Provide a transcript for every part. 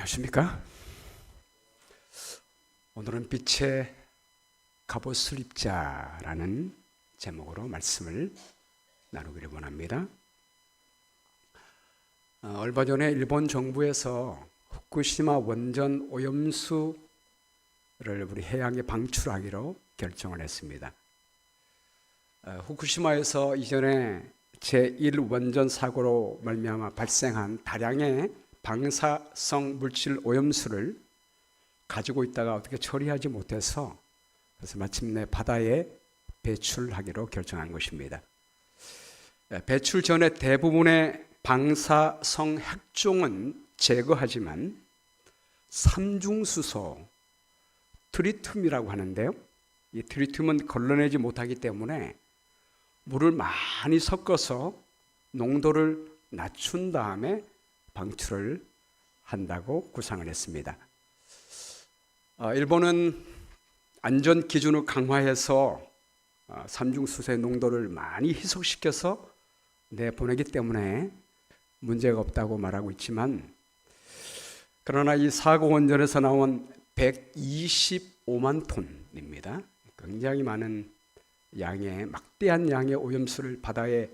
안녕하십니까? 오늘은 빛의 갑옷을 입자라는 제목으로 말씀을 나누기를 원합니다. 얼마 전에 일본 정부에서 후쿠시마 원전 오염수를 우리 해양에 방출하기로 결정을 했습니다. 후쿠시마에서 이전에 제1원전 사고로 말미암아 발생한 다량의 방사성 물질 오염수를 가지고 있다가 어떻게 처리하지 못해서 그래서 마침내 바다에 배출하기로 결정한 것입니다. 배출 전에 대부분의 방사성 핵종은 제거하지만 삼중수소, 트리튬이라고 하는데요. 이 트리튬은 걸러내지 못하기 때문에 물을 많이 섞어서 농도를 낮춘 다음에 방출을 한다고 구상을 했습니다. 일본은 안전 기준을 강화해서 삼중수소의 농도를 많이 희석시켜서 내보내기 때문에 문제가 없다고 말하고 있지만, 그러나 이 사고 원전에서 나온 125만 톤입니다. 굉장히 많은 양의 막대한 양의 오염수를 바다에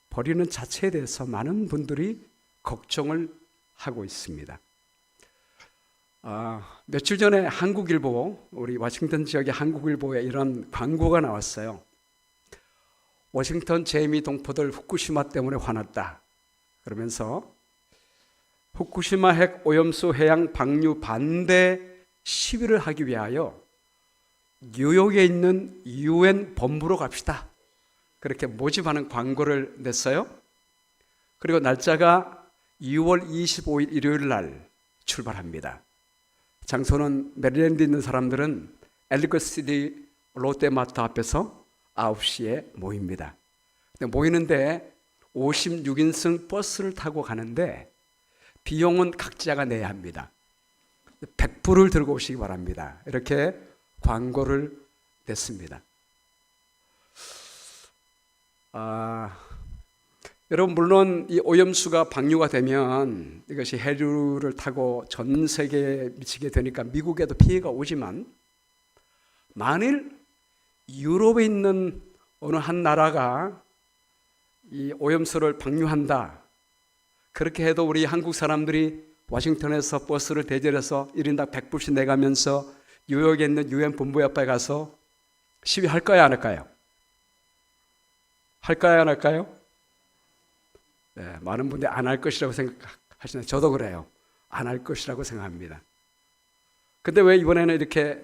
버리는 자체에 대해서 많은 분들이 걱정을 하고 있습니다. 며칠 전에 한국일보, 우리 워싱턴 지역의 한국일보에 이런 광고가 나왔어요. 워싱턴 재미 동포들 후쿠시마 때문에 화났다. 그러면서 후쿠시마 핵 오염수 해양 방류 반대 시위를 하기 위하여 뉴욕에 있는 UN 본부로 갑시다. 그렇게 모집하는 광고를 냈어요. 그리고 날짜가 2월 25일 일요일 날 출발합니다. 장소는 메릴랜드에 있는 사람들은 엘리거시티 롯데마트 앞에서 9시에 모입니다. 모이는데 56인승 버스를 타고 가는데 비용은 각자가 내야 합니다. 100불을 들고 오시기 바랍니다. 이렇게 광고를 냈습니다. 여러분, 물론 이 오염수가 방류가 되면 이것이 해류를 타고 전 세계에 미치게 되니까 미국에도 피해가 오지만, 만일 유럽에 있는 어느 한 나라가 이 오염수를 방류한다, 그렇게 해도 우리 한국 사람들이 워싱턴에서 버스를 대절해서 1인당 100불씩 내가면서 뉴욕에 있는 UN 본부 옆에 가서 시위할까요, 안 할까요? 할까요, 안 할까요? 네, 많은 분들이 안 할 것이라고 생각하시는데 저도 그래요. 안 할 것이라고 생각합니다. 근데 왜 이번에는 이렇게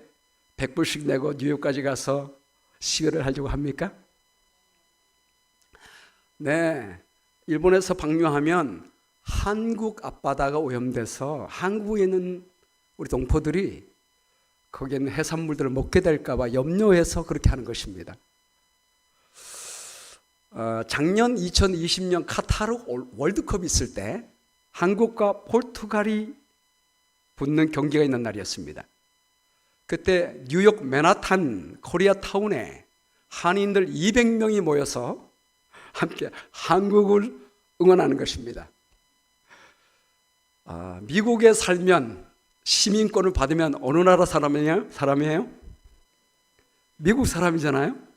100불씩 내고 뉴욕까지 가서 시위를 하려고 합니까? 네, 일본에서 방류하면 한국 앞바다가 오염돼서 한국에 있는 우리 동포들이 거기에 있는 해산물들을 먹게 될까 봐 염려해서 그렇게 하는 것입니다. 작년 2020년 카타르 월드컵이 있을 때 한국과 포르투갈이 붙는 경기가 있는 날이었습니다. 그때 뉴욕 맨하탄 코리아타운에 한인들 200명이 모여서 함께 한국을 응원하는 것입니다. 미국에 살면 시민권을 받으면 어느 나라 사람이에요? 미국 사람이잖아요.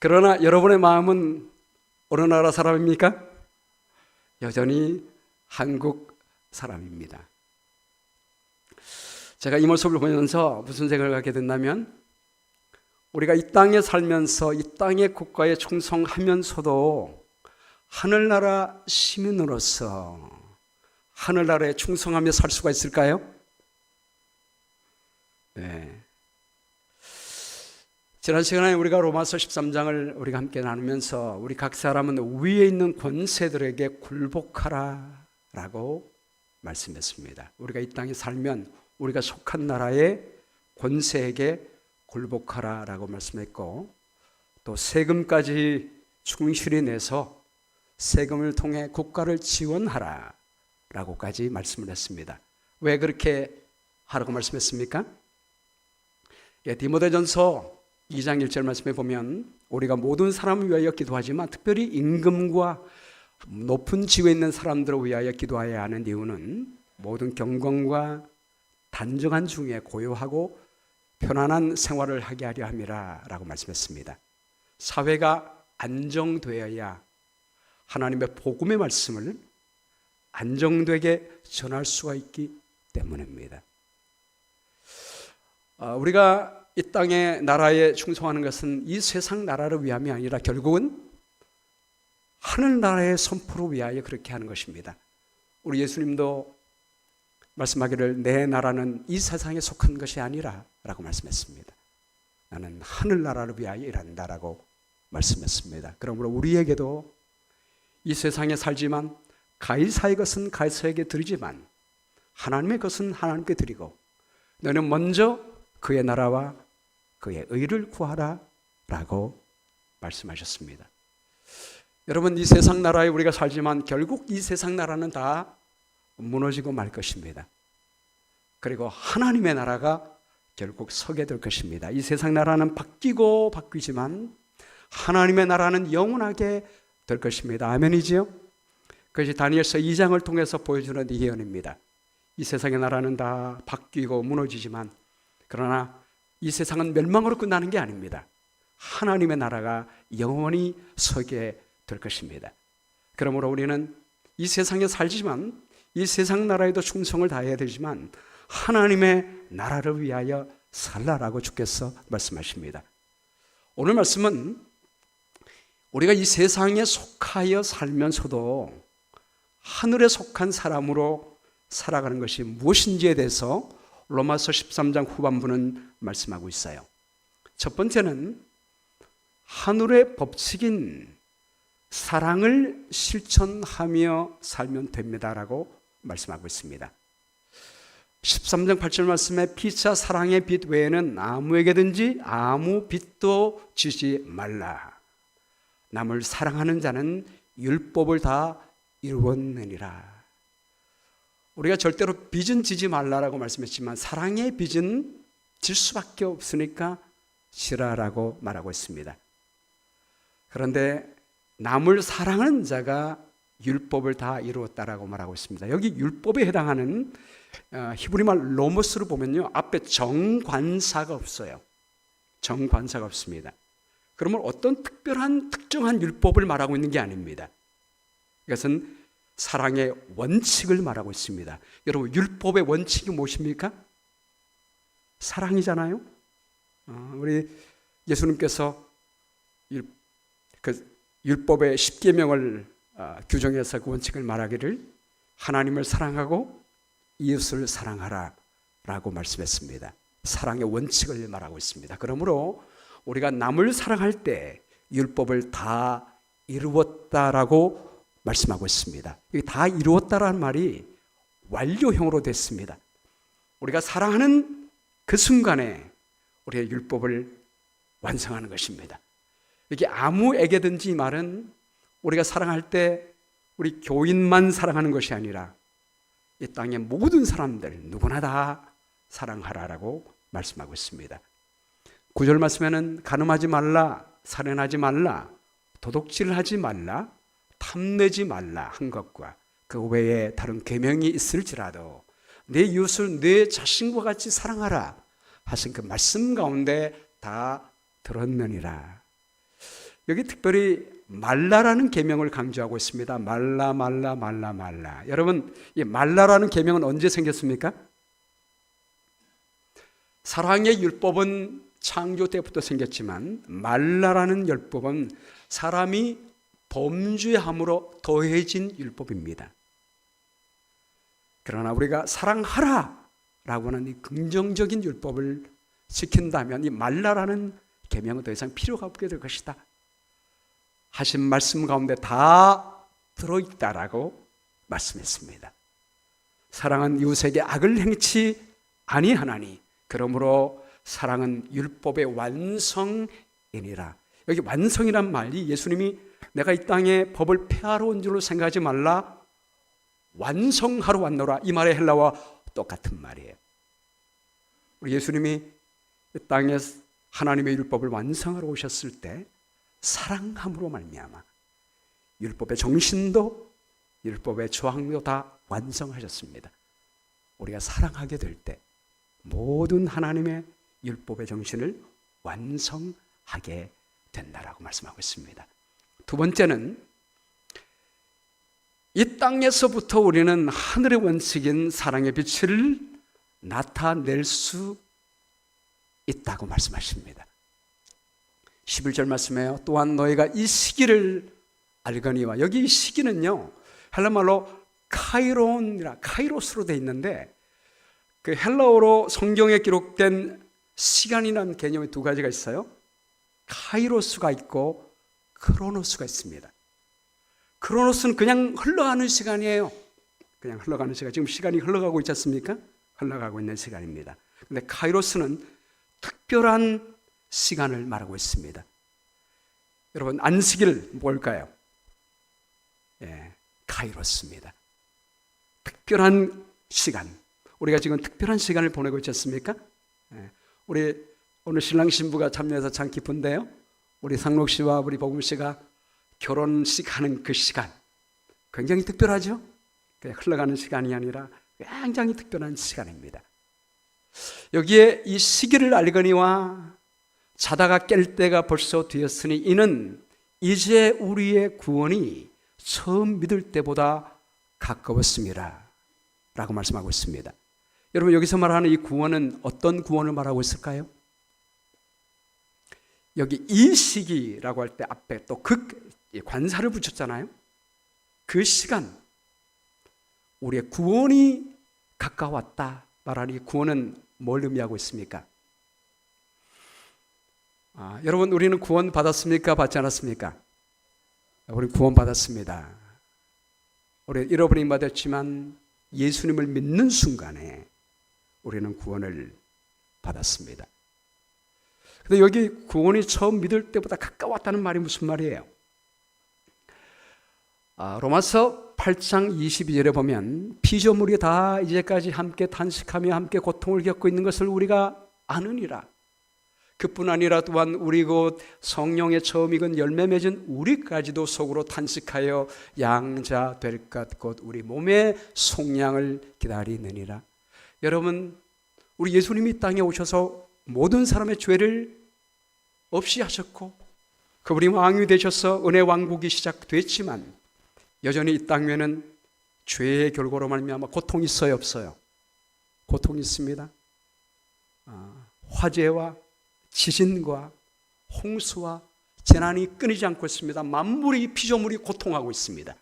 그러나 여러분의 마음은 어느 나라 사람입니까? 여전히 한국 사람입니다. 제가 이 모습을 보면서 무슨 생각을 하게 됐냐면, 우리가 이 땅에 살면서 이 땅의 국가에 충성하면서도 하늘나라 시민으로서 하늘나라에 충성하며 살 수가 있을까요? 네. 지난 시간에 우리가 로마서 13장을 우리가 함께 나누면서 우리 각 사람은 위에 있는 권세들에게 굴복하라 라고 말씀했습니다. 우리가 이 땅에 살면 우리가 속한 나라의 권세에게 굴복하라 라고 말씀했고, 또 세금까지 충실히 내서 세금을 통해 국가를 지원하라 라고까지 말씀을 했습니다. 왜 그렇게 하라고 말씀했습니까? 디모데전서 2장 1절 말씀에 보면 우리가 모든 사람을 위하여 기도하지만 특별히 임금과 높은 지위에 있는 사람들을 위하여 기도해야 하는 이유는 모든 경건과 단정한 중에 고요하고 편안한 생활을 하게 하려 함이라 라고 말씀했습니다. 사회가 안정되어야 하나님의 복음의 말씀을 안정되게 전할 수가 있기 때문입니다. 우리가 이 땅의 나라에 충성하는 것은 이 세상 나라를 위함이 아니라 결국은 하늘나라의 선포를 위하여 그렇게 하는 것입니다. 우리 예수님도 말씀하기를 내 나라는 이 세상에 속한 것이 아니라 라고 말씀했습니다. 나는 하늘나라를 위하여 일한다라고 말씀했습니다. 그러므로 우리에게도 이 세상에 살지만 가이사의 것은 가이사에게 드리지만 하나님의 것은 하나님께 드리고 너는 먼저 그의 나라와 그의 의를 구하라 라고 말씀하셨습니다. 여러분, 이 세상 나라에 우리가 살지만 결국 이 세상 나라는 다 무너지고 말 것입니다. 그리고 하나님의 나라가 결국 서게 될 것입니다. 이 세상 나라는 바뀌고 바뀌지만 하나님의 나라는 영원하게 될 것입니다. 아멘이지요? 그것이 다니엘서 2장을 통해서 보여주는 예언입니다. 이 세상의 나라는 다 바뀌고 무너지지만 그러나 이 세상은 멸망으로 끝나는 게 아닙니다. 하나님의 나라가 영원히 서게 될 것입니다. 그러므로 우리는 이 세상에 살지만 이 세상 나라에도 충성을 다해야 되지만 하나님의 나라를 위하여 살라라고 주께서 말씀하십니다. 오늘 말씀은 우리가 이 세상에 속하여 살면서도 하늘에 속한 사람으로 살아가는 것이 무엇인지에 대해서 로마서 13장 후반부는 말씀하고 있어요. 첫 번째는 하늘의 법칙인 사랑을 실천하며 살면 됩니다라고 말씀하고 있습니다. 13장 8절 말씀에 피차 사랑의 빚 외에는 아무에게든지 아무 빚도 지지 말라. 남을 사랑하는 자는 율법을 다 이루었느니라. 우리가 절대로 빚은 지지 말라라고 말씀했지만 사랑의 빚은 질 수밖에 없으니까 지라라고 말하고 있습니다. 그런데 남을 사랑하는 자가 율법을 다 이루었다라고 말하고 있습니다. 여기 율법에 해당하는 히브리말 로모스로 보면요, 앞에 정관사가 없어요. 정관사가 없습니다. 그러면 어떤 특정한 율법을 말하고 있는 게 아닙니다. 이것은 사랑의 원칙을 말하고 있습니다. 여러분, 율법의 원칙이 무엇입니까? 사랑이잖아요. 우리 예수님께서 율법의 10계명을 규정해서 그 원칙을 말하기를 하나님을 사랑하고 이웃을 사랑하라 라고 말씀했습니다. 사랑의 원칙을 말하고 있습니다. 그러므로 우리가 남을 사랑할 때 율법을 다 이루었다라고 말씀하고 있습니다. 이 다 이루었다라는 말이 완료형으로 됐습니다. 우리가 사랑하는 그 순간에 우리의 율법을 완성하는 것입니다. 이게 아무에게든지 말은 우리가 사랑할 때 우리 교인만 사랑하는 것이 아니라 이 땅의 모든 사람들 누구나 다 사랑하라라고 말씀하고 있습니다. 9절 말씀에는 간음하지 말라, 살인하지 말라, 도둑질하지 말라, 탐내지 말라 한 것과 그 외에 다른 계명이 있을지라도 내 이웃을 내 자신과 같이 사랑하라 하신 그 말씀 가운데 다 들었느니라. 여기 특별히 말라라는 계명을 강조하고 있습니다. 말라 말라 말라 말라. 여러분, 이 말라라는 계명은 언제 생겼습니까? 사랑의 율법은 창조 때부터 생겼지만 말라라는 율법은 사람이 범죄함으로 더해진 율법입니다. 그러나 우리가 사랑하라 라고 하는 이 긍정적인 율법을 지킨다면 이 말라라는 계명은 더 이상 필요가 없게 될 것이다 하신 말씀 가운데 다 들어있다라고 말씀했습니다. 사랑은 이웃에게 악을 행치 아니하나니 그러므로 사랑은 율법의 완성이니라. 여기 완성이란 말이 예수님이 내가 이 땅에 법을 폐하러 온 줄로 생각하지 말라, 완성하러 왔노라, 이 말의 헬라와 똑같은 말이에요. 우리 예수님이 이 땅에 하나님의 율법을 완성하러 오셨을 때 사랑함으로 말미암아 율법의 정신도 율법의 조항도 다 완성하셨습니다. 우리가 사랑하게 될 때 모든 하나님의 율법의 정신을 완성하게 된다라고 말씀하고 있습니다. 두 번째는 이 땅에서부터 우리는 하늘의 원칙인 사랑의 빛을 나타낼 수 있다고 말씀하십니다. 11절 말씀에요. 또한 너희가 이 시기를 알거니와, 여기 이 시기는요 헬라말로 카이론이라 카이로스로 되어 있는데, 그 헬라어로 성경에 기록된 시간이라는 개념이 두 가지가 있어요. 카이로스가 있고 크로노스가 있습니다. 크로노스는 그냥 흘러가는 시간이에요. 그냥 흘러가는 시간. 지금 시간이 흘러가고 있지 않습니까? 흘러가고 있는 시간입니다. 근데 카이로스는 특별한 시간을 말하고 있습니다. 여러분, 안식일 뭘까요? 카이로스입니다. 특별한 시간. 우리가 지금 특별한 시간을 보내고 있지 않습니까? 우리 오늘 신랑 신부가 참여해서 참 기쁜데요. 우리 상록 씨와 우리 복음 씨가 결혼식 하는 그 시간 굉장히 특별하죠? 흘러가는 시간이 아니라 굉장히 특별한 시간입니다. 여기에 이 시기를 알거니와 자다가 깰 때가 벌써 되었으니 이는 이제 우리의 구원이 처음 믿을 때보다 가까웠습니다 라고 말씀하고 있습니다. 여러분, 여기서 말하는 이 구원은 어떤 구원을 말하고 있을까요? 여기 이 시기라고 할 때 앞에 또 관사를 붙였잖아요. 그 시간, 우리의 구원이 가까웠다 말하는 이 구원은 뭘 의미하고 있습니까? 여러분, 우리는 구원 받았습니까? 받지 않았습니까? 우리 구원 받았습니다. 우리는 잃어버림 받았지만 예수님을 믿는 순간에 우리는 구원을 받았습니다. 근데 여기 구원이 처음 믿을 때보다 가까웠다는 말이 무슨 말이에요? 로마서 8장 22절에 보면 피조물이 다 이제까지 함께 탄식하며 함께 고통을 겪고 있는 것을 우리가 아느니라. 그뿐 아니라 또한 우리 곧 성령의 처음 익은 열매 맺은 우리까지도 속으로 탄식하여 양자 될 것 곧 우리 몸의 속량을 기다리느니라. 여러분, 우리 예수님이 이 땅에 오셔서 모든 사람의 죄를 없이 하셨고 그분이 왕이 되셔서 은혜 왕국이 시작됐지만 여전히 이 땅에는 죄의 결과로 말미암아 고통이 있어요, 없어요? 고통이 있습니다. 화재와 지진과 홍수와 재난이 끊이지 않고 있습니다. 만물이 피조물이 고통하고 있습니다.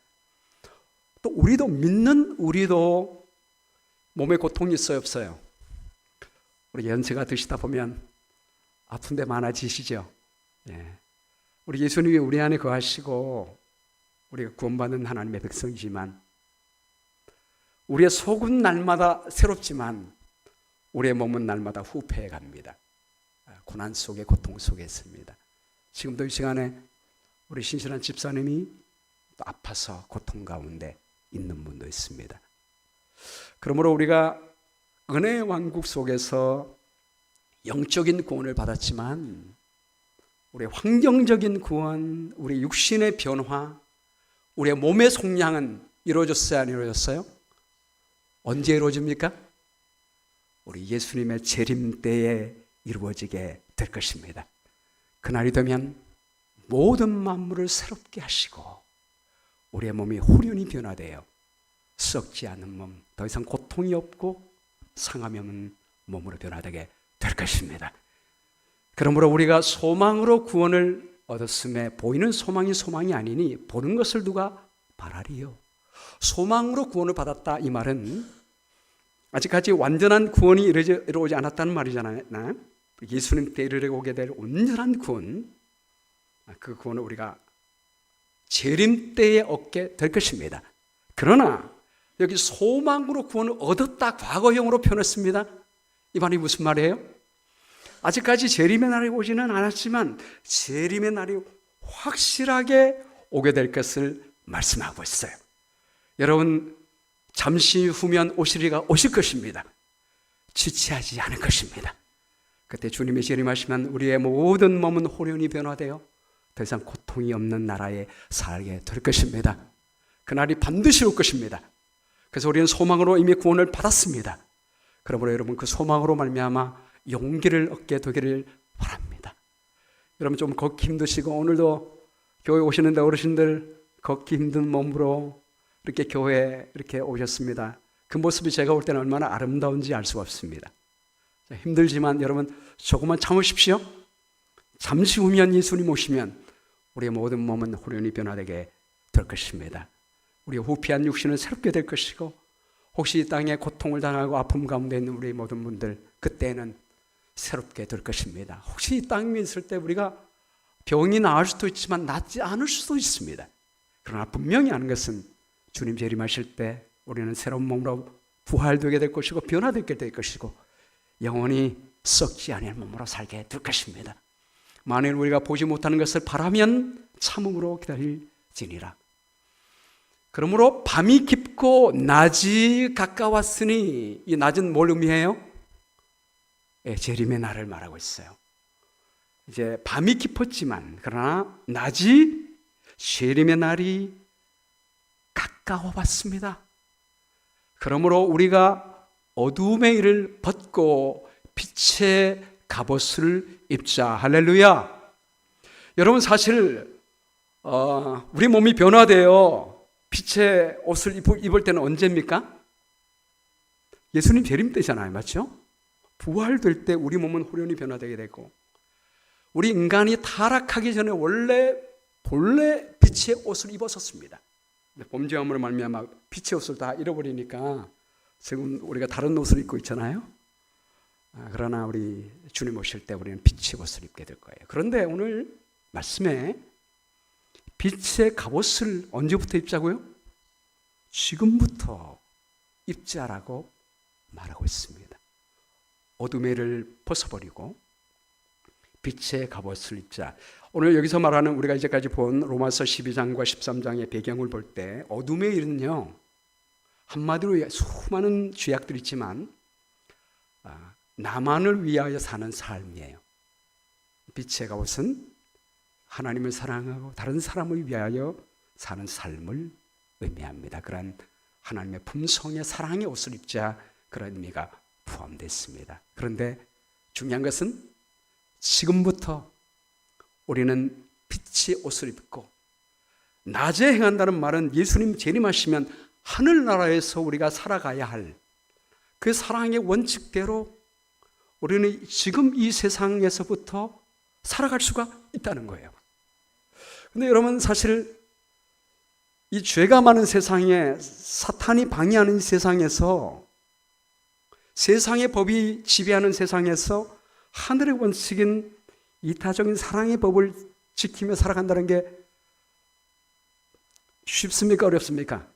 또 우리도 믿는 우리도 몸에 고통이 있어요, 없어요? 우리 연세가 드시다 보면 아픈 데 많아지시죠? 우리 예수님이 우리 안에 거하시고 우리가 구원받는 하나님의 백성이지만 우리의 속은 날마다 새롭지만 우리의 몸은 날마다 후패해 갑니다. 고난 속에 고통 속에 있습니다. 지금도 이 시간에 우리 신실한 집사님이 또 아파서 고통 가운데 있는 분도 있습니다. 그러므로 우리가 은혜의 왕국 속에서 영적인 구원을 받았지만 우리의 환경적인 구원, 우리 육신의 변화, 우리의 몸의 속량은 이루어졌어요, 안 이루어졌어요? 언제 이루어집니까? 우리 예수님의 재림 때에 이루어지게 될 것입니다. 그날이 되면 모든 만물을 새롭게 하시고 우리의 몸이 후련히 변화되어 썩지 않은 몸, 더 이상 고통이 없고 상함이 없는 몸으로 변화되게 될 것입니다. 그러므로 우리가 소망으로 구원을 얻었음에 보이는 소망이 소망이 아니니 보는 것을 누가 바라리요. 소망으로 구원을 받았다 이 말은 아직까지 완전한 구원이 이루어지지 않았다는 말이잖아요. 예수님 때 이르게 될 온전한 구원, 그 구원을 우리가 재림 때에 얻게 될 것입니다. 그러나 여기 소망으로 구원을 얻었다 과거형으로 표현했습니다. 이 말이 무슨 말이에요? 아직까지 재림의 날이 오지는 않았지만 재림의 날이 확실하게 오게 될 것을 말씀하고 있어요. 여러분, 잠시 후면 오시리가 오실 것입니다. 지체하지 않을 것입니다. 그때 주님의 재림하시면 우리의 모든 몸은 호련히 변화되어 더 이상 고통이 없는 나라에 살게 될 것입니다. 그날이 반드시 올 것입니다. 그래서 우리는 소망으로 이미 구원을 받았습니다. 그러므로 여러분 그 소망으로 말미암아 용기를 얻게 되기를 바랍니다. 여러분 좀 걷기 힘드시고 오늘도 교회 오시는데 어르신들 걷기 힘든 몸으로 이렇게 교회에 이렇게 오셨습니다. 그 모습이 제가 볼 때는 얼마나 아름다운지 알 수가 없습니다. 힘들지만 여러분 조금만 참으십시오. 잠시 후면 예수님 오시면 우리의 모든 몸은 후련히 변화되게 될 것입니다. 우리의 후피한 육신은 새롭게 될 것이고 혹시 이 땅에 고통을 당하고 아픔 가운데 있는 우리 모든 분들 그때는 새롭게 될 것입니다. 혹시 이 땅에 있을 때 우리가 병이 나을 수도 있지만 낫지 않을 수도 있습니다. 그러나 분명히 아는 것은 주님 재림하실 때 우리는 새로운 몸으로 부활되게 될 것이고 변화되게 될 것이고 영원히 썩지 아니할 몸으로 살게 될 것입니다. 만일 우리가 보지 못하는 것을 바라면 참음으로 기다릴지니라. 그러므로 밤이 깊고 낮이 가까웠으니 이 낮은 뭘 의미해요? 재림의 날을 말하고 있어요. 이제 밤이 깊었지만 그러나 낮이 재림의 날이 가까워 왔습니다. 그러므로 우리가 어두움의 일을 벗고 빛의 갑옷을 입자. 할렐루야. 여러분 사실 우리 몸이 변화되어 빛의 옷을 입을 때는 언제입니까? 예수님 재림 때잖아요. 맞죠? 부활될 때 우리 몸은 후련히 변화되게 되고 우리 인간이 타락하기 전에 본래 빛의 옷을 입었었습니다. 범죄함으로 말미암아 빛의 옷을 다 잃어버리니까 지금 우리가 다른 옷을 입고 있잖아요. 그러나 우리 주님 오실 때 우리는 빛의 옷을 입게 될 거예요. 그런데 오늘 말씀에 빛의 갑옷을 언제부터 입자고요? 지금부터 입자라고 말하고 있습니다. 어둠의 일을 벗어버리고 빛의 갑옷을 입자. 오늘 여기서 말하는 우리가 이제까지 본 로마서 12장과 13장의 배경을 볼 때 어둠의 일은요, 한마디로 수많은 죄악들이 있지만 나만을 위하여 사는 삶이에요. 빛의 갑옷은 하나님을 사랑하고 다른 사람을 위하여 사는 삶을 의미합니다. 그런 하나님의 품성의 사랑의 옷을 입자, 그런 의미가 포함됐습니다. 그런데 중요한 것은 지금부터 우리는 빛의 옷을 입고 낮에 행한다는 말은 예수님 재림하시면 하늘나라에서 우리가 살아가야 할 그 사랑의 원칙대로 우리는 지금 이 세상에서부터 살아갈 수가 있다는 거예요. 근데 여러분 사실 이 죄가 많은 세상에 사탄이 방해하는 세상에서 세상의 법이 지배하는 세상에서 하늘의 원칙인 이타적인 사랑의 법을 지키며 살아간다는 게 쉽습니까? 어렵습니까?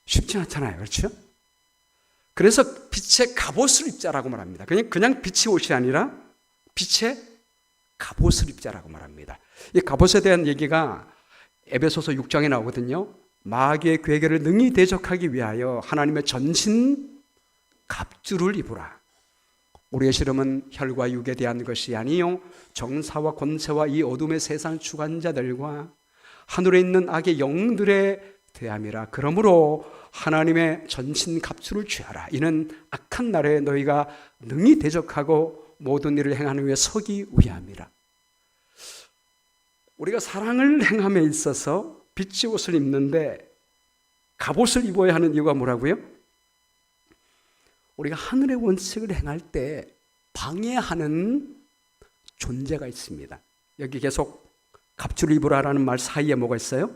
쉽지 않잖아요. 그렇죠? 그래서 빛의 갑옷을 입자라고 말합니다. 그냥 빛의 옷이 아니라 빛의 갑옷을 입자라고 말합니다. 이 갑옷에 대한 얘기가 에베소서 6장에 나오거든요. 마귀의 괴계를 능히 대적하기 위하여 하나님의 전신 갑주를 입으라. 우리의 시름은 혈과 육에 대한 것이 아니요 정사와 권세와 이 어둠의 세상 주관자들과 하늘에 있는 악의 영들에 대함이라. 그러므로 하나님의 전신 갑주를 취하라. 이는 악한 날에 너희가 능히 대적하고 모든 일을 행하는 위에 서기 위함이라. 우리가 사랑을 행함에 있어서 빛의 옷을 입는데 갑옷을 입어야 하는 이유가 뭐라고요? 우리가 하늘의 원칙을 행할 때 방해하는 존재가 있습니다. 여기 계속 갑주를 입으라라는 말 사이에 뭐가 있어요?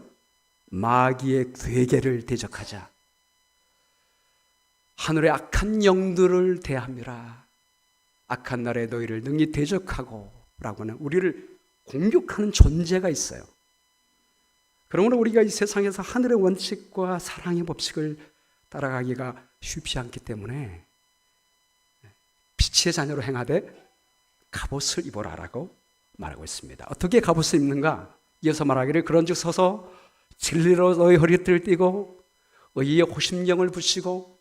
마귀의 괴계를 대적하자. 하늘의 악한 영들을 대함이라. 악한 날에 너희를 능히 대적하고 라고 하는 우리를 공격하는 존재가 있어요. 그러므로 우리가 이 세상에서 하늘의 원칙과 사랑의 법칙을 따라가기가 쉽지 않기 때문에 빛의 자녀로 행하되 갑옷을 입어라라고 말하고 있습니다. 어떻게 갑옷을 입는가? 이어서 말하기를 그런즉 서서 진리로 너희 허리띠를 띠고 의의 호심경을 붙이고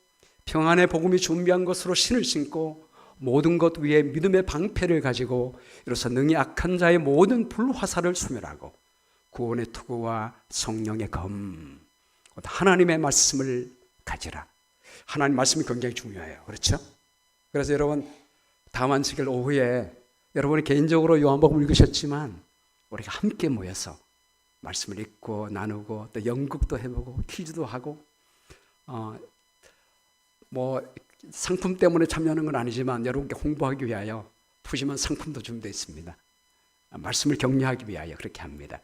평안의 복음이 준비한 것으로 신을 신고 모든 것 위에 믿음의 방패를 가지고 이로써 능히 악한 자의 모든 불화살을 소멸하고 구원의 투구와 성령의 검, 하나님의 말씀을 가지라. 하나님 말씀이 굉장히 중요해요. 그렇죠? 그래서 여러분 다음 안식일 오후에 여러분이 개인적으로 요한복음 읽으셨지만 우리가 함께 모여서 말씀을 읽고 나누고 또 연극도 해보고 퀴즈도 하고 뭐 상품 때문에 참여하는 건 아니지만 여러분께 홍보하기 위하여 푸짐한 상품도 준비되어 있습니다. 말씀을 격려하기 위하여 그렇게 합니다.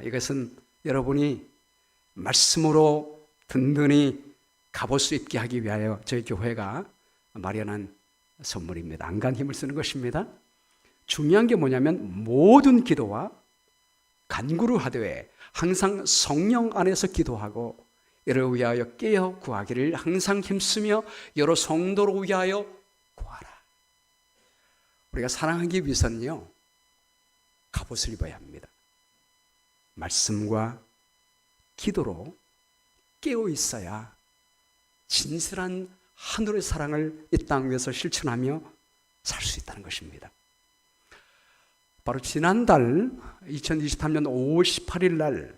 이것은 여러분이 말씀으로 든든히 가볼 수 있게 하기 위하여 저희 교회가 마련한 선물입니다. 안간 힘을 쓰는 것입니다. 중요한 게 뭐냐면 모든 기도와 간구를 하되 항상 성령 안에서 기도하고 이를 위하여 깨어 구하기를 항상 힘쓰며 여러 성도를 위하여 구하라. 우리가 사랑하기 위해서는요, 갑옷을 입어야 합니다. 말씀과 기도로 깨어 있어야 진실한 하늘의 사랑을 이 땅 위에서 실천하며 살 수 있다는 것입니다. 바로 지난달 2023년 5월 18일 날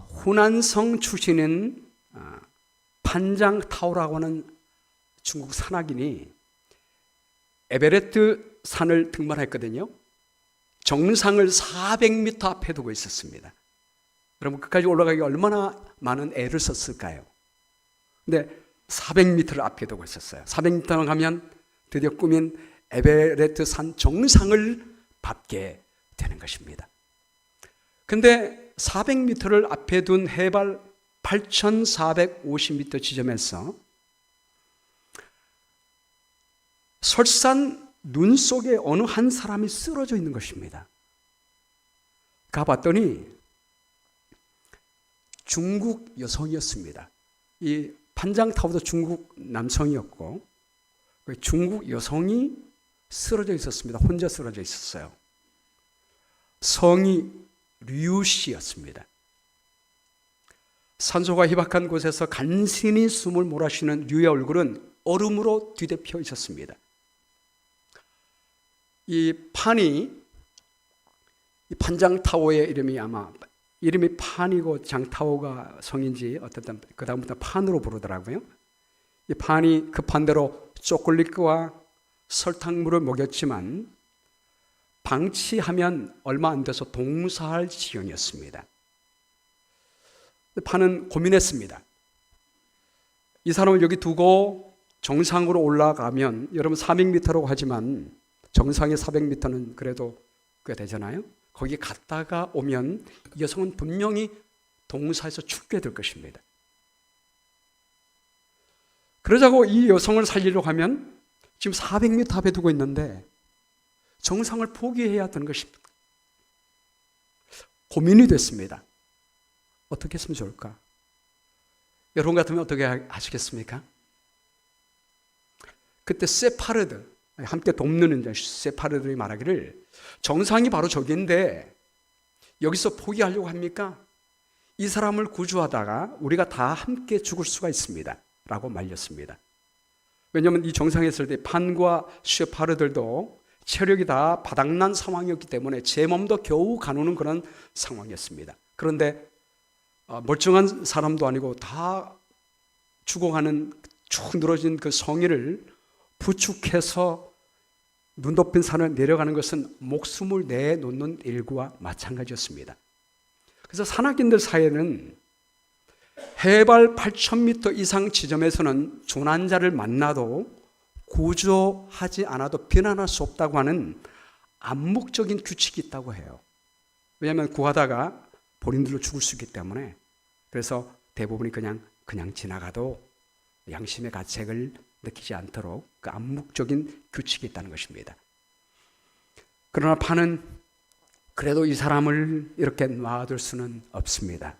후난성 출신인 판장타오라고 하는 중국 산악인이 에베레스트 산을 등반했거든요. 정상을 400m 앞에 두고 있었습니다. 여러분 끝까지 올라가기 얼마나 많은 애를 썼을까요? 근데 400m를 앞에 두고 있었어요. 400m를 가면 드디어 꾸민 에베레스트 산 정상을 밟게 되는 것입니다. 근데 400m를 앞에 둔 해발 8,450m 지점에서 설산 눈 속에 어느 한 사람이 쓰러져 있는 것입니다. 가봤더니 중국 여성이었습니다. 이 판장타오도 중국 남성이었고 중국 여성이 쓰러져 있었습니다. 혼자 쓰러져 있었어요. 성이 류 씨였습니다. 산소가 희박한 곳에서 간신히 숨을 몰아쉬는 류의 얼굴은 얼음으로 뒤덮여 있었습니다. 이 판장타오의 이름이 이름이 판이고 장타오가 성인지 어쨌든 그 다음부터 판으로 부르더라고요. 이 판이 급한 대로 초콜릿과 설탕물을 먹였지만 방치하면 얼마 안 돼서 동사할 지경이었습니다. 판은 고민했습니다. 이 사람을 여기 두고 정상으로 올라가면 여러분 400m라고 하지만 정상의 400m는 그래도 꽤 되잖아요. 거기 갔다가 오면 이 여성은 분명히 동사에서 죽게 될 것입니다. 그러자고 이 여성을 살리려고 하면 지금 400m 앞에 두고 있는데 정상을 포기해야 되는 것입니다. 고민이 됐습니다. 어떻게 했으면 좋을까? 여러분 같으면 어떻게 하시겠습니까? 그때 세파르드, 함께 돕는 세파르드들이 말하기를 정상이 바로 저기인데 여기서 포기하려고 합니까? 이 사람을 구조하다가 우리가 다 함께 죽을 수가 있습니다. 라고 말렸습니다. 왜냐하면 이 정상에 있을 때 판과 세파르들도 체력이 다 바닥난 상황이었기 때문에 제 몸도 겨우 가누는 그런 상황이었습니다. 그런데 멀쩡한 사람도 아니고 다 죽어가는 쭉 늘어진 그 성의를 부축해서 눈 덮인 산을 내려가는 것은 목숨을 내놓는 일과 마찬가지였습니다. 그래서 산악인들 사이에는 해발 8,000m 이상 지점에서는 조난자를 만나도 구조하지 않아도 비난할 수 없다고 하는 암묵적인 규칙이 있다고 해요. 왜냐하면 구하다가 본인들로 죽을 수 있기 때문에. 그래서 대부분이 그냥 지나가도 양심의 가책을 느끼지 않도록 그 암묵적인 규칙이 있다는 것입니다. 그러나 판은 그래도 이 사람을 이렇게 놔둘 수는 없습니다.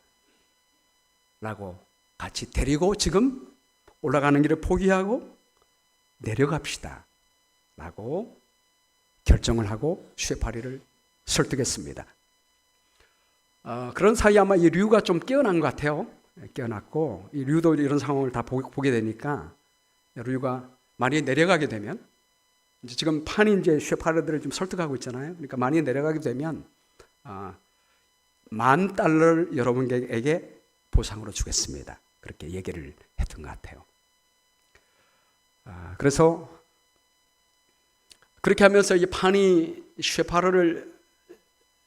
라고 같이 데리고 지금 올라가는 길을 포기하고 내려갑시다. 라고 결정을 하고 쉐파리를 설득했습니다. 그런 사이에 아마 이 류가 좀 깨어난 것 같아요. 깨어났고 이 류도 이런 상황을 다 보게 되니까 류가 많이 내려가게 되면 이제 지금 판이 이제 쉐파르들을 좀 설득하고 있잖아요. 그러니까 많이 내려가게 되면 $10,000를 여러분에게 보상으로 주겠습니다. 그렇게 얘기를 했던 것 같아요. 그래서 그렇게 하면서 이 판이 쉐파르를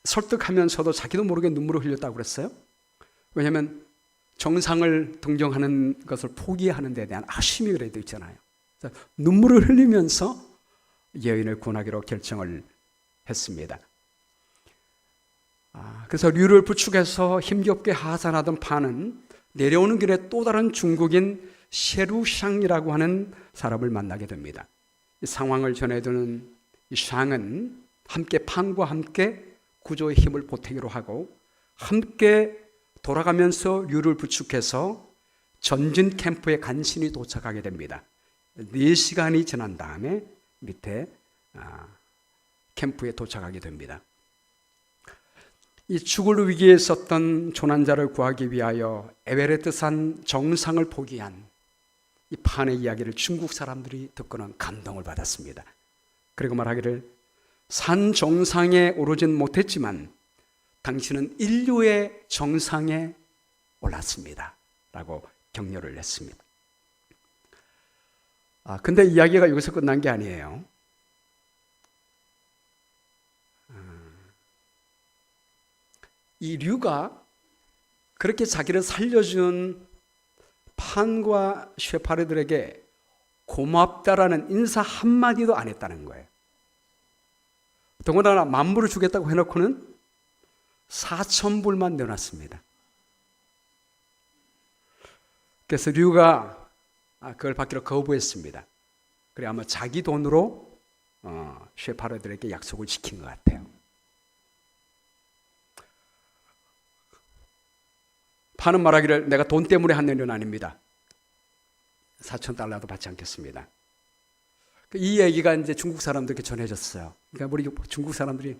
설득하면서도 자기도 모르게 눈물을 흘렸다고 그랬어요. 왜냐하면 정상을 동정하는 것을 포기하는 데 대한 아쉬움이 그래도 있잖아요. 눈물을 흘리면서 여인을 구원하기로 결정을 했습니다. 그래서 류를 부축해서 힘겹게 하산하던 판은 내려오는 길에 또 다른 중국인 셰루샹이라고 하는 사람을 만나게 됩니다. 이 상황을 전해주는 이 샹은 함께 판과 함께 구조의 힘을 보태기로 하고 함께 돌아가면서 류를 부축해서 전진 캠프에 간신히 도착하게 됩니다. 4시간이 지난 다음에 밑에 캠프에 도착하게 됩니다. 이 죽을 위기에 있었던 조난자를 구하기 위하여 에베레스트산 정상을 포기한 이 판의 이야기를 중국 사람들이 듣고는 감동을 받았습니다. 그리고 말하기를 산 정상에 오르진 못했지만 당신은 인류의 정상에 올랐습니다 라고 격려를 했습니다. 근데 이야기가 여기서 끝난 게 아니에요. 이 류가 그렇게 자기를 살려준 판과 쉐파르들에게 고맙다라는 인사 한마디도 안 했다는 거예요. 더군다나 만불을 주겠다고 해놓고는 4,000불만 내놨습니다. 그래서 류가 그걸 받기로 거부했습니다. 그래 아마 자기 돈으로 쉐파르들에게 약속을 지킨 것 같아요. 판은 말하기를 내가 돈 때문에 한 일은 아닙니다. 4,000달러도 받지 않겠습니다. 이 얘기가 이제 중국 사람들에게 전해졌어요. 그러니까 우리 중국 사람들이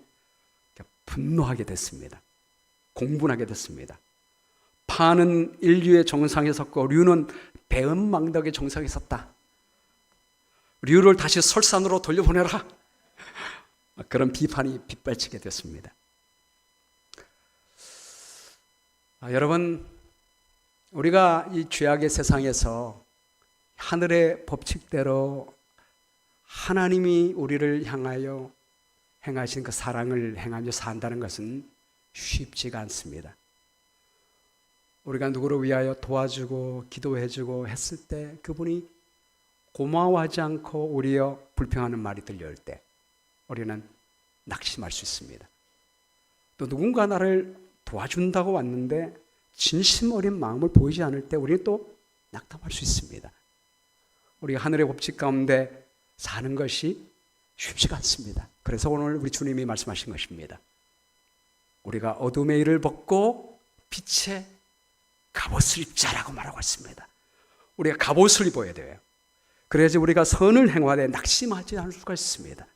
분노하게 됐습니다. 공분하게 됐습니다. 판은 인류의 정상에 섰고 류는 배은망덕의 정상에 섰다. 류를 다시 설산으로 돌려보내라. 그런 비판이 빗발치게 됐습니다. 여러분, 우리가 이 죄악의 세상에서 하늘의 법칙대로 하나님이 우리를 향하여 행하신 그 사랑을 행하며 산다는 것은 쉽지가 않습니다. 우리가 누구를 위하여 도와주고 기도해주고 했을 때 그분이 고마워하지 않고 오히려 불평하는 말이 들려올 때 우리는 낙심할 수 있습니다. 또 누군가 나를 도와준다고 왔는데 진심 어린 마음을 보이지 않을 때 우리는 또 낙담할 수 있습니다. 우리가 하늘의 법칙 가운데 사는 것이 쉽지가 않습니다. 그래서 오늘 우리 주님이 말씀하신 것입니다. 우리가 어둠의 일을 벗고 빛의 갑옷을 입자라고 말하고 있습니다. 우리가 갑옷을 입어야 돼요. 그래야지 우리가 선을 행하되 낙심하지 않을 수가 있습니다.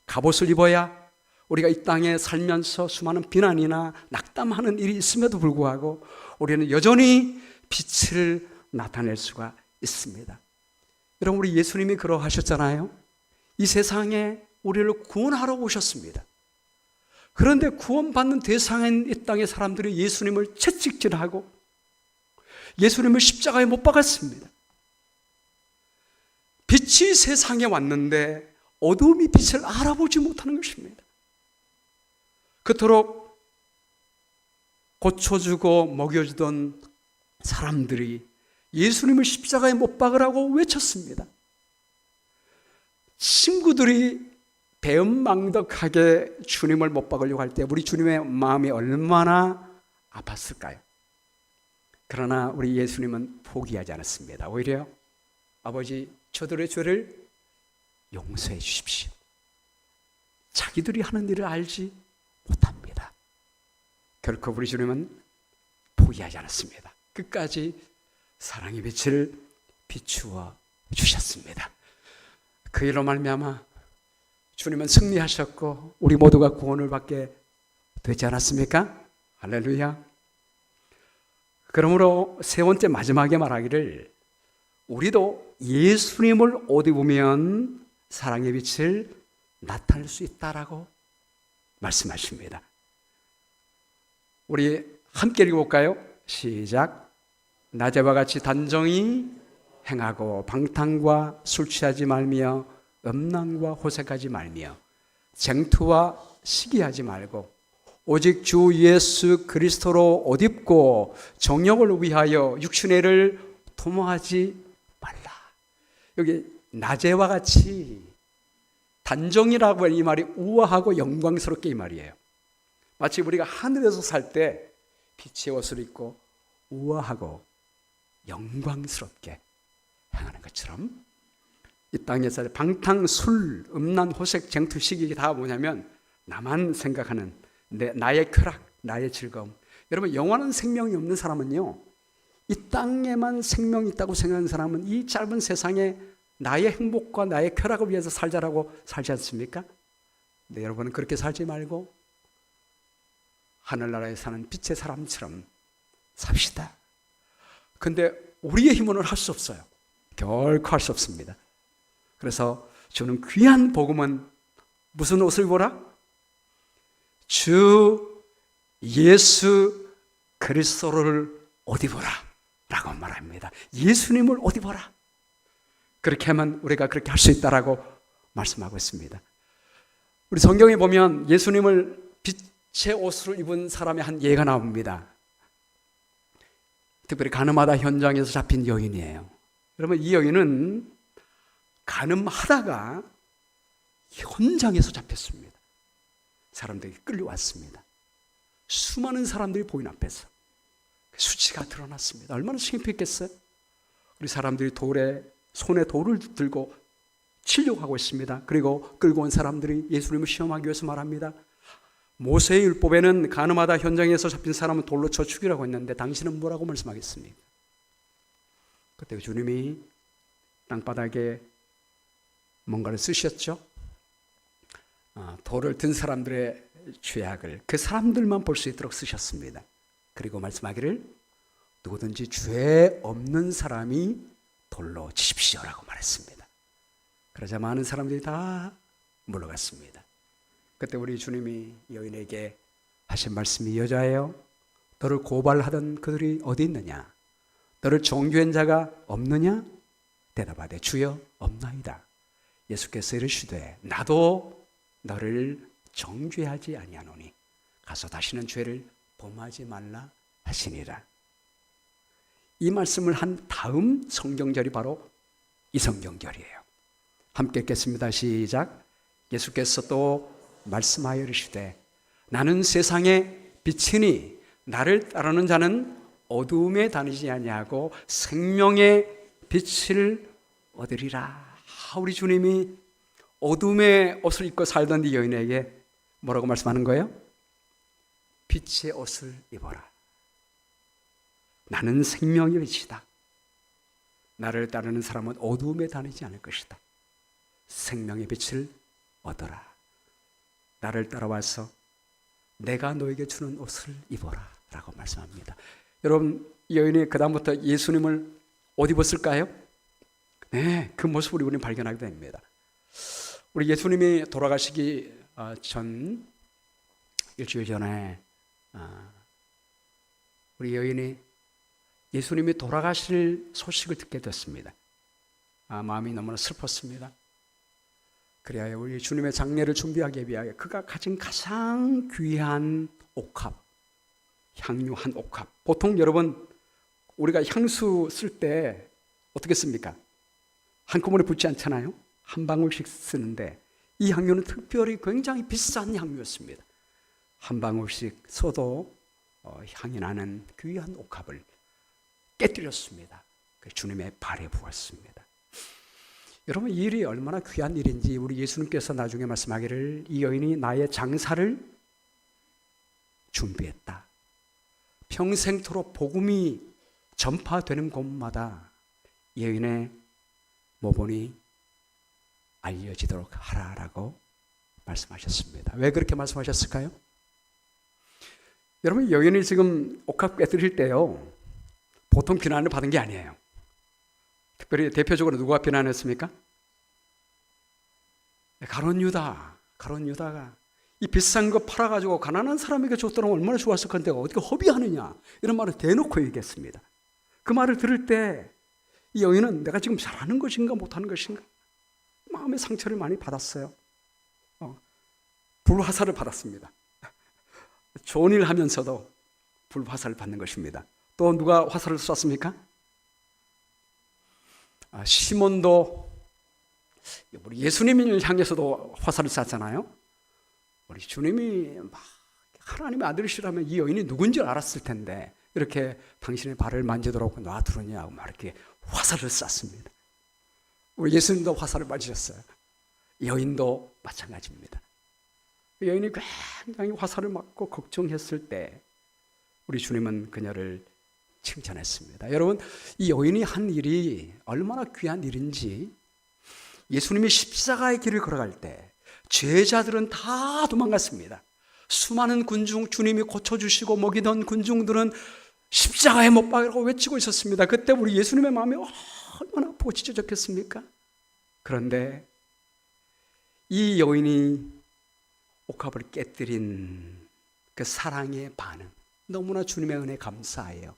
갑옷을 입어야 우리가 이 땅에 살면서 수많은 비난이나 낙담하는 일이 있음에도 불구하고 우리는 여전히 빛을 나타낼 수가 있습니다. 여러분, 우리 예수님이 그러하셨잖아요. 이 세상에 우리를 구원하러 오셨습니다. 그런데 구원받는 대상인 이 땅의 사람들이 예수님을 채찍질하고 예수님을 십자가에 못 박았습니다. 빛이 세상에 왔는데 어둠이 빛을 알아보지 못하는 것입니다. 그토록 고쳐주고 먹여주던 사람들이 예수님을 십자가에 못 박으라고 외쳤습니다. 친구들이 배은망덕하게 주님을 못 박으려고 할 때 우리 주님의 마음이 얼마나 아팠을까요? 그러나 우리 예수님은 포기하지 않았습니다. 오히려 아버지, 저들의 죄를 용서해 주십시오. 자기들이 하는 일을 알지 못합니다. 결코 우리 주님은 포기하지 않았습니다. 끝까지 사랑의 빛을 비추어 주셨습니다. 그 일로 말미암아 주님은 승리하셨고 우리 모두가 구원을 받게 되지 않았습니까? 할렐루야. 그러므로 세 번째 마지막에 말하기를 우리도 예수님을 옷 입으면 사랑의 빛을 나타낼 수 있다라고 말씀하십니다. 우리 함께 읽어볼까요? 시작. 낮에와 같이 단정히 행하고 방탕과 술 취하지 말며 음란과 호색하지 말며 쟁투와 시기하지 말고 오직 주 예수 그리스도로 옷 입고 정욕을 위하여 육신의 일을 도모하지 말라. 여기 낮에와 같이 단정이라고 하는 이 말이 우아하고 영광스럽게 이 말이에요. 마치 우리가 하늘에서 살 때 빛의 옷을 입고 우아하고 영광스럽게 행하는 것처럼 이 땅에서 방탕, 술, 음란, 호색, 쟁투, 시기 다 뭐냐면 나만 생각하는 나의 쾌락, 나의 즐거움. 여러분 영원한 생명이 없는 사람은요, 이 땅에만 생명이 있다고 생각하는 사람은 이 짧은 세상에 나의 행복과 나의 쾌락을 위해서 살자라고 살지 않습니까? 네, 여러분은 그렇게 살지 말고 하늘나라에 사는 빛의 사람처럼 삽시다. 근데 우리의 힘으로는 할 수 없어요. 결코 할 수 없습니다. 그래서 주는 귀한 복음은 무슨 옷을 입어라? 주 예수 그리스도를 옷 입어라 라고 말합니다. 예수님을 옷 입어라. 그렇게 하면 우리가 그렇게 할 수 있다라고 말씀하고 있습니다. 우리 성경에 보면 예수님을 빛의 옷을 입은 사람의 한 예가 나옵니다. 특별히 가늠하다 현장에서 잡힌 여인이에요. 여러분 이 여인은 가늠하다가 현장에서 잡혔습니다. 사람들이 끌려왔습니다. 수많은 사람들이 보인 앞에서 수치가 드러났습니다. 얼마나 창피했겠어요? 우리 사람들이 손에 돌을 들고 치려고 하고 있습니다. 그리고 끌고 온 사람들이 예수님을 시험하기 위해서 말합니다. 모세의 율법에는 가늠하다 현장에서 잡힌 사람은 돌로 쳐 죽이라고 했는데 당신은 뭐라고 말씀하겠습니까? 그때 주님이 땅바닥에 뭔가를 쓰셨죠. 돌을 든 사람들의 죄악을 그 사람들만 볼 수 있도록 쓰셨습니다. 그리고 말씀하기를 누구든지 죄 없는 사람이 돌로 치십시오라고 말했습니다. 그러자 많은 사람들이 다 물러갔습니다. 그때 우리 주님이 여인에게 하신 말씀이 여자예요, 너를 고발하던 그들이 어디 있느냐? 너를 정죄한 자가 없느냐? 대답하되 주여 없나이다. 예수께서 이르시되 나도 너를 정죄하지 아니하노니 가서 다시는 죄를 범하지 말라 하시니라. 이 말씀을 한 다음 성경절이 바로 이 성경절이에요. 함께 읽겠습니다. 시작. 예수께서 또 말씀하여 이르시되 나는 세상의 빛이니 나를 따르는 자는 어두움에 다니지 아니하고 생명의 빛을 얻으리라. 우리 주님이 어둠의 옷을 입고 살던 이 여인에게 뭐라고 말씀하는 거예요? 빛의 옷을 입어라. 나는 생명의 빛이다. 나를 따르는 사람은 어두움에 다니지 않을 것이다. 생명의 빛을 얻어라. 나를 따라와서 내가 너에게 주는 옷을 입어라 라고 말씀합니다. 여러분 이 여인이 그 다음부터 예수님을 옷 입었을까요? 네, 그 모습을 우리는 발견하게 됩니다. 우리 예수님이 돌아가시기 전 일주일 전에 우리 여인이 예수님이 돌아가실 소식을 듣게 됐습니다. 마음이 너무나 슬펐습니다. 그래야 우리 주님의 장례를 준비하기 위하여 그가 가진 가장 귀한 옥합, 향유 한 옥합. 보통 여러분 우리가 향수 쓸 때 어떻게 씁니까? 한꺼번에 붓지 않잖아요. 한 방울씩 쓰는데 이 향유는 특별히 굉장히 비싼 향유였습니다. 한 방울씩 써도 향이 나는 귀한 옥합을 깨뜨렸습니다. 주님의 발에 부었습니다. 여러분 이 일이 얼마나 귀한 일인지 우리 예수님께서 나중에 말씀하기를 이 여인이 나의 장사를 준비했다. 평생토록 복음이 전파되는 곳마다 이 여인의 모본이 알려지도록 하라라고 말씀하셨습니다. 왜 그렇게 말씀하셨을까요? 여러분 여인이 지금 옥합 깨뜨릴 때요 보통 비난을 받은 게 아니에요. 특별히 대표적으로 누가 비난했습니까? 가룟 유다가 이 비싼 거 팔아가지고 가난한 사람에게 줬더라면 얼마나 좋았을 건데 어떻게 허비하느냐 이런 말을 대놓고 얘기했습니다. 그 말을 들을 때 이 여인은 내가 지금 잘하는 것인가 못하는 것인가 마음의 상처를 많이 받았어요. 불화살을 받았습니다. 좋은 일 하면서도 불화살을 받는 것입니다. 또 누가 화살을 쐈습니까? 시몬도 우리 예수님을 향해서도 화살을 쐈잖아요. 우리 주님이 막 하나님의 아들이시라면 이 여인이 누군지 알았을 텐데 이렇게 당신의 발을 만지도록 놔두느냐고 막 이렇게 화살을 쐈습니다. 우리 예수님도 화살을 맞으셨어요. 여인도 마찬가지입니다. 여인이 굉장히 화살을 맞고 걱정했을 때 우리 주님은 그녀를 칭찬했습니다. 여러분, 이 여인이 한 일이 얼마나 귀한 일인지 예수님이 십자가의 길을 걸어갈 때 제자들은 다 도망갔습니다. 수많은 군중, 주님이 고쳐주시고 먹이던 군중들은 십자가에 못 박으라고 외치고 있었습니다. 그때 우리 예수님의 마음이 얼마나 아프고 찢어졌겠습니까? 그런데 이 여인이 옥합을 깨뜨린 그 사랑의 반응, 너무나 주님의 은혜에 감사해요.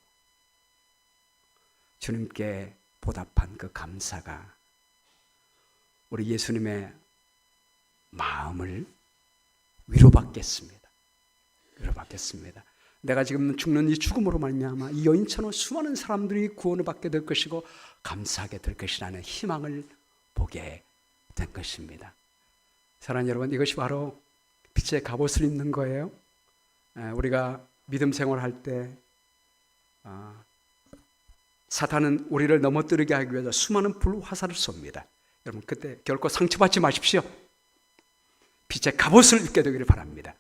주님께 보답한 그 감사가 우리 예수님의 마음을 위로받겠습니다. 위로받겠습니다. 내가 지금 죽는 이 죽음으로 말미암아 이 여인처럼 수많은 사람들이 구원을 받게 될 것이고 감사하게 될 것이라는 희망을 보게 된 것입니다. 사랑하는 여러분, 이것이 바로 빛의 갑옷을 입는 거예요. 우리가 믿음 생활할 때 사탄은 우리를 넘어뜨리게 하기 위해서 수많은 불화살을 쏩니다. 여러분, 그때 결코 상처받지 마십시오. 빛의 갑옷을 입게 되기를 바랍니다.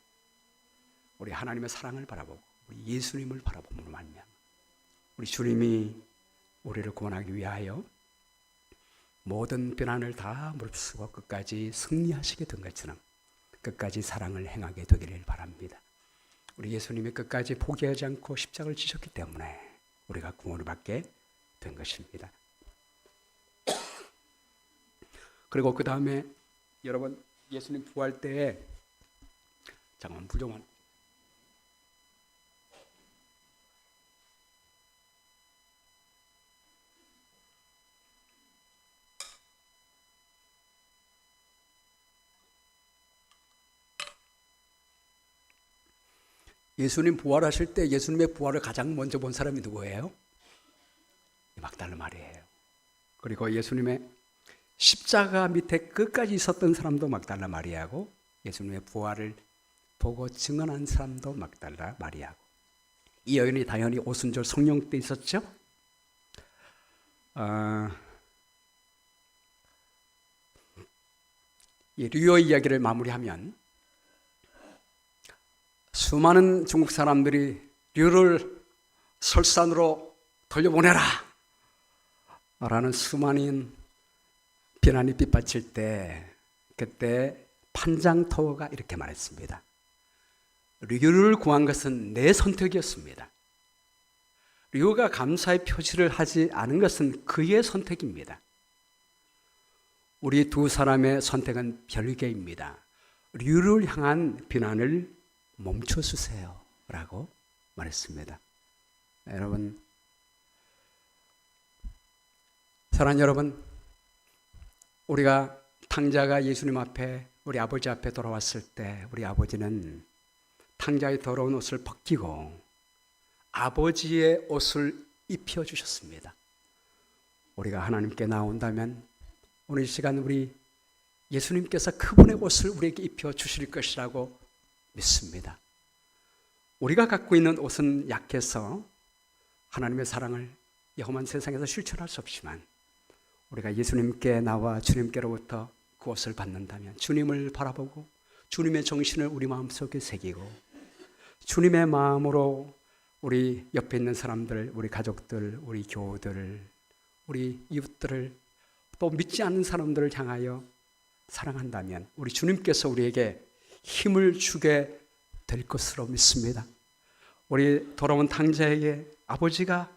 우리 하나님의 사랑을 바라보고 우리 예수님을 바라보면 말미암아 우리 주님이 우리를 구원하기 위하여 모든 비난을 다 무릅쓰고 끝까지 승리하시게 된 것처럼 끝까지 사랑을 행하게 되기를 바랍니다. 우리 예수님이 끝까지 포기하지 않고 십자가를 지셨기 때문에 우리가 구원을 받게 된 것입니다. 그리고 그 다음에 여러분, 예수님 부활 때에 잠깐만 부정한 예수님 부활하실 때 예수님의 부활을 가장 먼저 본 사람이 누구예요? 막달라 마리아예요. 그리고 예수님의 십자가 밑에 끝까지 있었던 사람도 막달라 마리아고 예수님의 부활을 보고 증언한 사람도 막달라 마리아고 이 여인이 당연히 오순절 성령 때 있었죠. 이 류어 이야기를 마무리하면 수많은 중국 사람들이 류를 설산으로 돌려보내라 라는 수많은 비난이 빗발칠 때 그때 판장토가 이렇게 말했습니다. 류를 구한 것은 내 선택이었습니다. 류가 감사의 표시를 하지 않은 것은 그의 선택입니다. 우리 두 사람의 선택은 별개입니다. 류를 향한 비난을 멈춰주세요 라고 말했습니다. 여러분, 사랑하는 여러분, 우리가 탕자가 예수님 앞에 우리 아버지 앞에 돌아왔을 때 우리 아버지는 탕자의 더러운 옷을 벗기고 아버지의 옷을 입혀주셨습니다. 우리가 하나님께 나온다면 오늘 이 시간 우리 예수님께서 그분의 옷을 우리에게 입혀주실 것이라고 믿습니다. 우리가 갖고 있는 옷은 약해서 하나님의 사랑을 이 험한 세상에서 실천할 수 없지만 우리가 예수님께 나와 주님께로부터 그 옷을 받는다면 주님을 바라보고 주님의 정신을 우리 마음속에 새기고 주님의 마음으로 우리 옆에 있는 사람들, 우리 가족들, 우리 교우들, 우리 이웃들을 또 믿지 않는 사람들을 향하여 사랑한다면 우리 주님께서 우리에게 힘을 주게 될 것으로 믿습니다. 우리 더러운 탕자에게 아버지가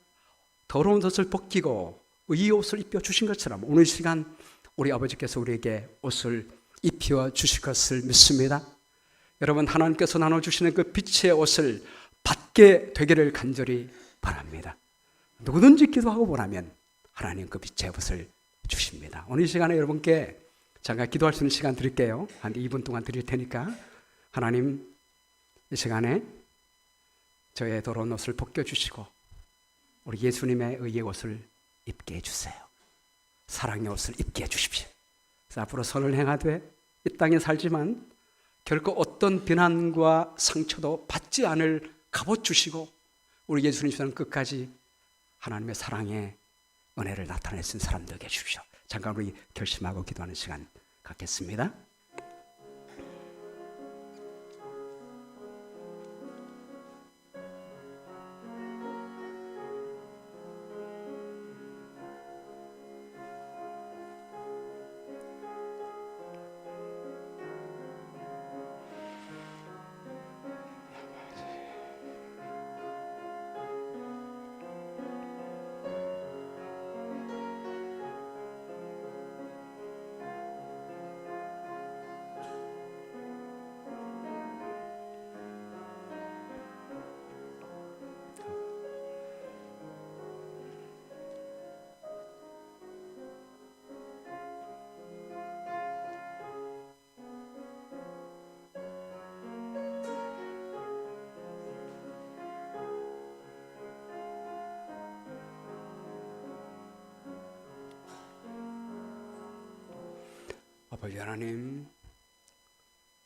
더러운 옷을 벗기고 이 옷을 입혀 주신 것처럼 오늘 시간 우리 아버지께서 우리에게 옷을 입혀 주실 것을 믿습니다. 여러분, 하나님께서 나눠주시는 그 빛의 옷을 받게 되기를 간절히 바랍니다. 누구든지 기도하고 보라면 하나님 그 빛의 옷을 주십니다. 오늘 이 시간에 여러분께 잠깐 기도할 수 있는 시간 드릴게요. 한 2분 동안 드릴 테니까 하나님 이 시간에 저의 더러운 옷을 벗겨주시고 우리 예수님의 의의 옷을 입게 해주세요. 사랑의 옷을 입게 해주십시오. 그래서 앞으로 선을 행하되 이 땅에 살지만 결코 어떤 비난과 상처도 받지 않을 갑옷 주시고 우리 예수님처럼 끝까지 하나님의 사랑의 은혜를 나타낼 수 있는 사람 되게 해주십시오. 잠깐 우리 결심하고 기도하는 시간 갖겠습니다. 아버지 하나님,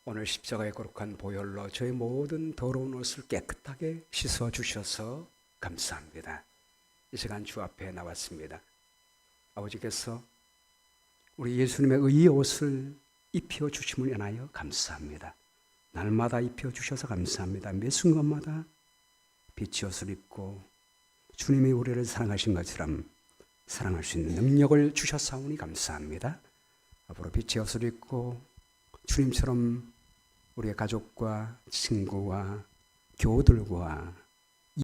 오늘 십자가의 거룩한 보혈로 저의 모든 더러운 옷을 깨끗하게 씻어 주셔서 감사합니다. 이 시간 주 앞에 나왔습니다. 아버지께서 우리 예수님의 의의 옷을 입혀 주심을 인하여 감사합니다. 날마다 입혀 주셔서 감사합니다. 매 순간마다 빛의 옷을 입고 주님이 우리를 사랑하신 것처럼 사랑할 수 있는 능력을 주셨사오니 감사합니다. 앞으로 빛의 옷을 입고 주님처럼 우리의 가족과 친구와 교우들과